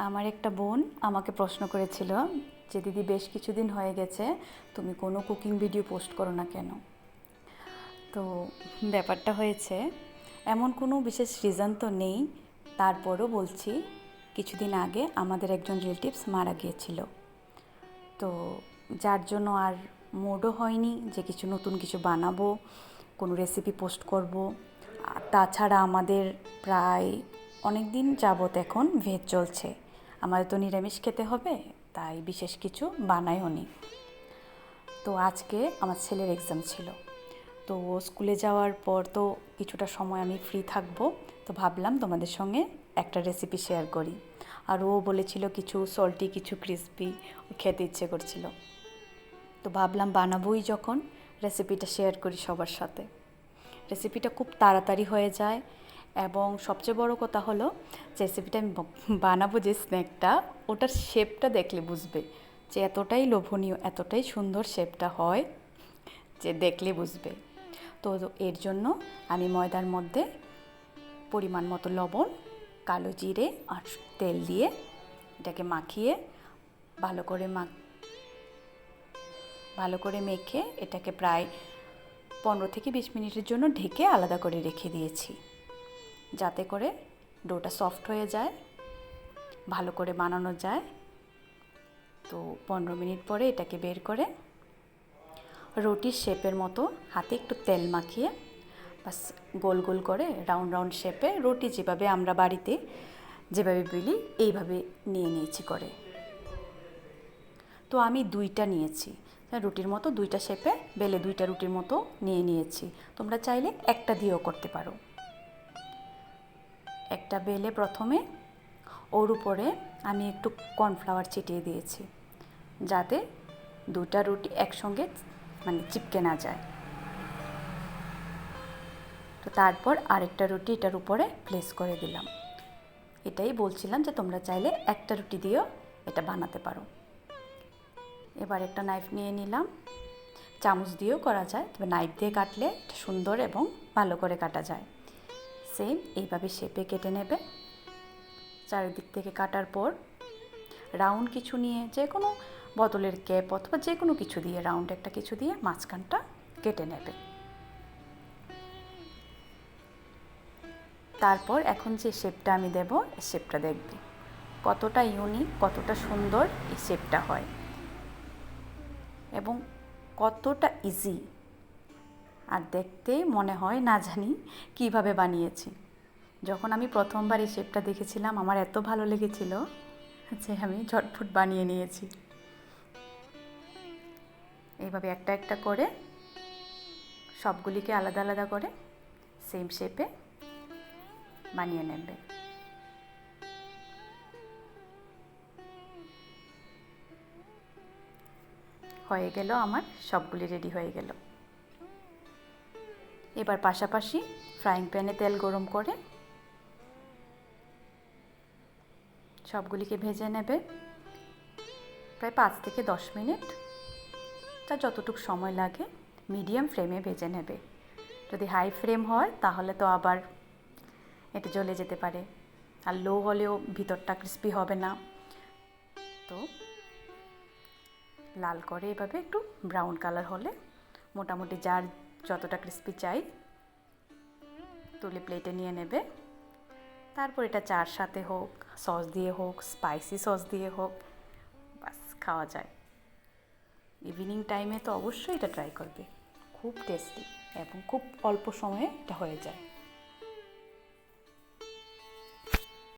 আমার একটা বোন আমাকে প্রশ্ন করেছিল যে দিদি বেশ কিছুদিন হয়ে গেছে তুমি কোনো কুকিং ভিডিও পোস্ট করো না কেন। তো ব্যাপারটা হয়েছে, এমন কোনো বিশেষ রিজন তো নেই, তারপরও বলছি। কিছুদিন আগে আমাদের একজন রিলেটিভস মারা গিয়েছিল, তো যার জন্য আর মুডও হয়নি যে কিছু নতুন কিছু বানাবো, কোনো রেসিপি পোস্ট করব। আর তাছাড়া আমাদের প্রায় অনেক দিন যাবত এখন ভেজ চলছে, আমাদের তো নিরামিষ খেতে হবে, তাই বিশেষ কিছু বানাইও নি। তো আজকে আমার ছেলের এক্সাম ছিল, তো স্কুলে যাওয়ার পর তো কিছুটা সময় আমি ফ্রি থাকবো, তো ভাবলাম তোমাদের সঙ্গে একটা রেসিপি শেয়ার করি। আর ও বলেছিল কিছু সল্টি কিছু ক্রিসপি, খেতে ইচ্ছে করছিল, তো ভাবলাম বানাবোই যখন, রেসিপিটা শেয়ার করি সবার সাথে। রেসিপিটা খুব তাড়াতাড়ি হয়ে যায়, এবং সবচেয়ে বড় কথা হলো যে রেসিপিটা আমি বানাবো যে স্ন্যাকটা, ওটার শেপটা দেখলে বুঝবে যে এতটাই লোভনীয়, এতটাই সুন্দর শেপটা হয় যে দেখলে বুঝবে। তো এর জন্য আমি ময়দার মধ্যে পরিমাণ মতো লবণ, কালো জিরে আর তেল দিয়ে এটাকে মাখিয়ে ভালো করে মেখে এটাকে প্রায় 15 থেকে 20 মিনিটের জন্য ঢেকে আলাদা করে রেখে দিয়েছি, যাতে করে ডোটা সফট হয়ে যায়, ভালো করে বানানো যায়। তো 15 মিনিট পরে এটাকে বের করে রুটির শেপের মতো হাতে একটু তেল মাখিয়ে বাস গোল গোল করে রাউন্ড রাউন্ড শেপে রুটি যেভাবে আমরা বাড়িতে যেভাবে বেলি এইভাবে নিয়ে নিয়েছি করে। তো আমি দুইটা নিয়েছি, রুটির মতো দুইটা শেপে বেলে দুইটা রুটির মতো নিয়েছি। তোমরা চাইলে একটা দিয়েও করতে পারো। একটা বেলে প্রথমে ওর উপরে আমি একটু কর্নফ্লাওয়ার ছিটিয়ে দিয়েছি, যাতে দুটা রুটি একসঙ্গে চিপকে না যায়। তো তারপর আরেকটা রুটি এটার উপরে প্লেস করে দিলাম। এটাই বলছিলাম যে তোমরা চাইলে একটা রুটি দিয়েও এটা বানাতে পারো। এবার একটা নাইফ নিয়ে নিলাম, চামচ দিয়েও করা যায়, তবে নাইফ দিয়ে কাটলে এটা সুন্দর এবং ভালো করে কাটা যায়। সেম এইভাবে শেপে কেটে নেবে। চারিদিক থেকে কাটার পর রাউন্ড কিছু নিয়ে, যে কোনো বোতলের ক্যাপ অথবা যে কোনো কিছু দিয়ে রাউন্ড একটা কিছু দিয়ে মাঝখানটা কেটে নেবে। তারপর এখন যে শেপটা আমি দেব, এই শেপটা দেখবে কতটা ইউনিক, কতটা সুন্দর এই শেপটা হয় এবং কতটা ইজি। আর দেখতেই মনে হয় না জানি কিভাবে বানিয়েছি। যখন আমি প্রথমবার এই শেপটা দেখেছিলাম আমার এত ভালো লেগেছিল যে আমি ঝটফট বানিয়ে নিয়েছি। এইভাবে একটা একটা করে সবগুলিকে আলাদা আলাদা করে সেম শেপে বানিয়ে নেবে। হয়ে গেল, আমার সবগুলি রেডি হয়ে গেল। এবার পাশাপাশি ফ্রাইং প্যানে তেল গরম করে সবগুলিকে ভেজে নেবে প্রায় 5 থেকে 10 মিনিট, তা যতটুকু সময় লাগে মিডিয়াম ফ্লেমে ভেজে নেবে। যদি হাই ফ্লেম হয় তাহলে তো আবার এটা জ্বলে যেতে পারে, আর লো হলেও ভিতরটা ক্রিস্পি হবে না। তো লাল করে এভাবে একটু ব্রাউন কালার হলে, মোটামুটি যার যতটা ক্রিস্পি চাই তুলে প্লেটে নিয়ে নেবে। তারপর এটা চার সাথে হোক, সস দিয়ে হোক, স্পাইসি সস দিয়ে হোক, বাস খাওয়া যায়। ইভিনিং টাইমে তো অবশ্যই এটা ট্রাই করবে, খুব টেস্টি এবং খুব অল্প সময়ে এটা হয়ে যায়।